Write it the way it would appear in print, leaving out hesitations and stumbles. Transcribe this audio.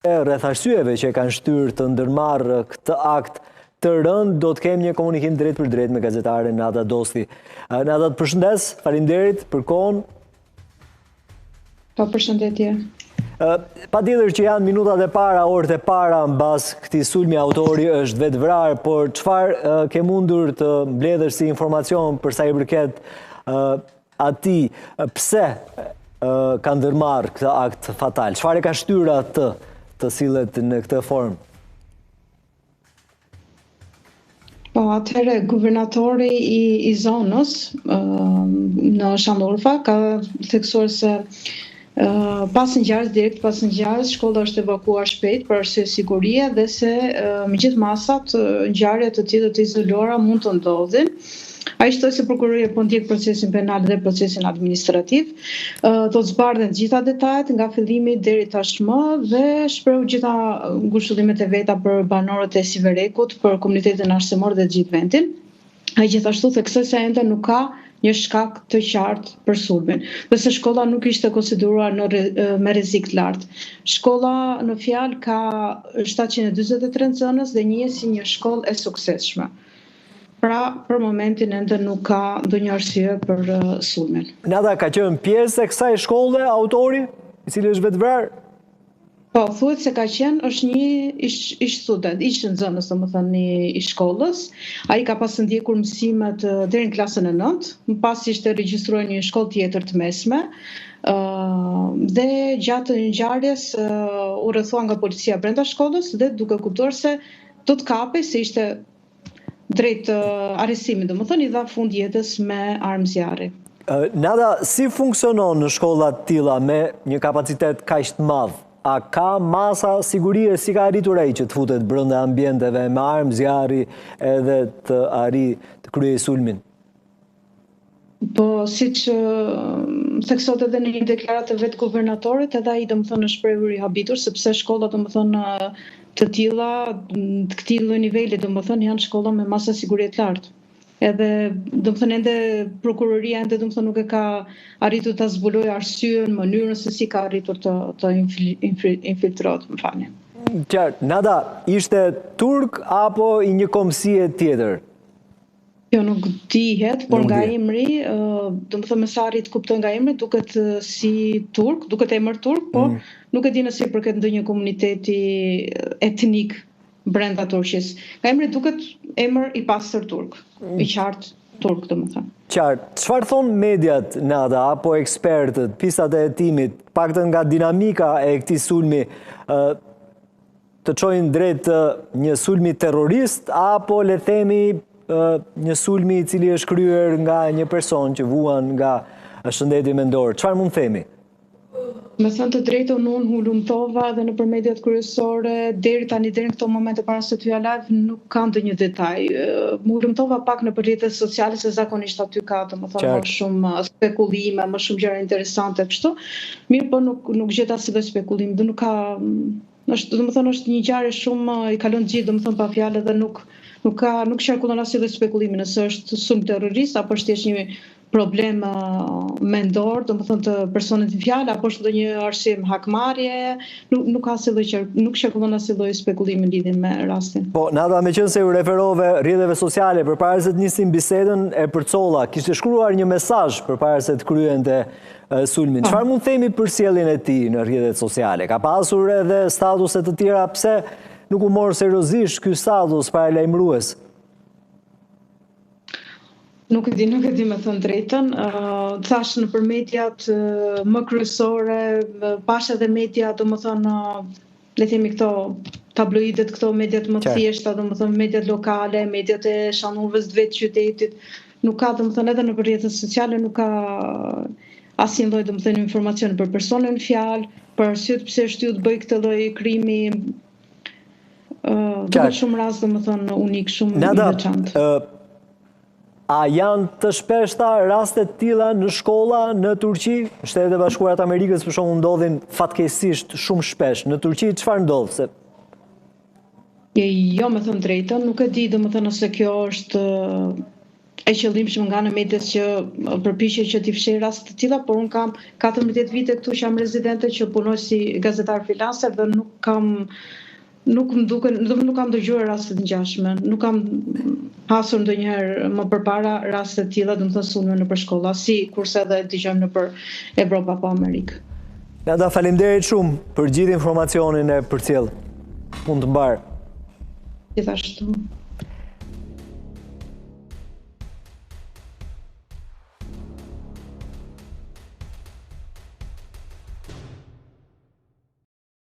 Rreth arsyeve që kanë shtyrë të ndërmarrë këtë akt të rënd, do të kemi një komunikim drejt për drejt me gazetaren Nada Dosti. Nada, të përshëndes, faleminderit për kohën. Po, përshëndetje. Patjetër që janë minutat e para, orët e para mbas këtij sulmi, autori është vetë vrarë, por çfarë ke mundur të mbledhësh si informacion për sa i përket atij, pse ka ndërmarrë këtë akt fatal? Çfarë ka shtyrë atë të sillet në këtë formë? Po, atëherë, guvernatori i zonës në Shanurfa ka theksuar se pas ngjarjes, shkolla është evakuar shpejt për arsye sigurie dhe se megjithmasat ngjarje të tilla të izoluara mund të ndodhin. Ai shtoi se prokuroria po ndjek procesin penal dhe procesin administrativ. Do të zbardhen gjitha detajet nga fillimi deri tashmë dhe shprehu gjitha ngushëllimet e veta për banorët e Siverekut, për komunitetin arsimor dhe gjithë vendin. Ai gjithashtu theksoi se ende nuk ka një shkak të qartë për sulmin, dhe se shkolla nuk ishte konsideruar me rrezik të lartë. Shkolla në fjalë ka 743 nxënës dhe njihet si një shkollë e suksesshme. Pra, për momentin ende nuk ka ndonjë arsye për sulmin. Nada, ka qenë pjesë e kësaj shkolle autori, i cili është vetë vrarë? Po, thuhet se ka qenë, është një ish student, ish nxënës, domethënë i shkollës. Ai ka pas ndjekur mësimet deri në klasën e 9, më pas ishte regjistruar në një shkollë tjetër të mesme. Dhe gjatë ngjarjes u rrethua nga policia brenda shkollës dhe duke kuptuar se do të kapej se ishte drejt arrestimit, domethënë i dha fund jetës me armë zjarri. Nada, si funksionon në shkolla të tilla me një kapacitet kaq të madh? A ka masa sigurie, si ka arritur ai që të futet brenda ambienteve me armë zjarri edhe të të kryejë sulmin? Po, siç theksohet edhe në një deklaratë të vetë guvernatorit, edhe ai domethënë është shprehur i habitur sepse shkolla domethënë të tilla, të këtij lloji niveli, domethënë janë shkolla me masa sigurie të lartë. Edhe domethënë ende prokuroria ende domethënë nuk e ka arritur ta zbulojë arsyeën, mënyrën se si ka arritur të infiltrohet, më falni. Qartë, Nada, ishte turk apo i një kombësie tjetër? Jo, nuk dihet, por nga emri, domethënë me sa arrit kuptoj nga emri, duket si turk, duket emër turk, por nuk e di nëse i përket ndonjë komuniteti etnik brenda Turqisë. Nga emri duket emër i pastër turk, i qartë turk, domethënë. Qartë. Çfarë thon mediat, Nada, apo ekspertët, pistat e hetimit, paktën nga dinamika e këtij sulmi, të çojnë drejt një sulmi terrorist apo le themi një sulmi i cili është kryer nga një person që vuan nga shëndeti mendor? Çfarë mund themi? Me thënë të drejtën, unë hulumtova edhe nëpër mediat kryesore, deri tani deri në këto momente para se t'ja live nuk ka ndonjë detaj. Hulumtova pak nëpër rrjetet sociale se zakonisht aty ka domethënë më shumë spekulime, më shumë gjëra interesante kështu. Mirë, po nuk gjeta si lloj spekulimi, dhe nuk ka domethënë është një ngjarje shumë i kalon gjithë domethënë pa fjalë dhe nuk qarkullon asnjë lloj spekulimi nëse është sulm terrorist apo është thjesht një problem mendor, domethënë të personit në fjalë, apo është ndonjë arsye hakmarrje, nuk qarkullon asnjë lloj spekulimi në lidhje me rastin. Po, Nada, meqense u referove rrjeteve sociale përpara se të nisim bisedën, e përcolla, kishte shkruar një mesazh përpara se të kryente sulmin. Çfarë mund themi për sjelljen e tij në rrjetet sociale? Ka pasur edhe statuse të tjera, pse nuk u mor seriozisht ky status paralajmërues? Nuk e di me thënë drejtën. Thash nëpër mediat më kryesore, pash edhe media, domethënë, le themi këto tabloidet, këto mediat më të thjeshta, domethënë mediat lokale, mediat e Shanurvës të vetë qytetit, nuk ka domethënë edhe nëpër rrjetet sociale nuk ka asnjë lloj domethënë informacion për personin në fjalë, për arsyet pse shtyu të bëj këtë lloj krimi. Duket shumë rast domethënë unik, shumë i veçantë. A janë të shpeshta raste të tilla në shkolla në Turqi? Shtetet e Bashkuara të Amerikës për shembull ndodhin fatkeqësisht shumë shpesh. Në Turqi çfarë ndodh? Jo, me thënë drejtën, nuk e di domethënë nëse kjo është e qëllimshme nga në medias që përpiqej që t'i fshej raste të tilla, por un kam 14 vite këtu që jam rezidente që punoj si gazetar freelancer dhe nuk kam dëgjuar raste të ngjashme, nuk kam pasur ndonjëherë më përpara raste të tilla, domethënë sulme nëpër shkolla, si kurse edhe dëgjojmë nëpër Evropë apo Amerikë. Nada, faleminderit shumë për gjithë informacionin e përcjell. Punë të mbar. Gjithashtu.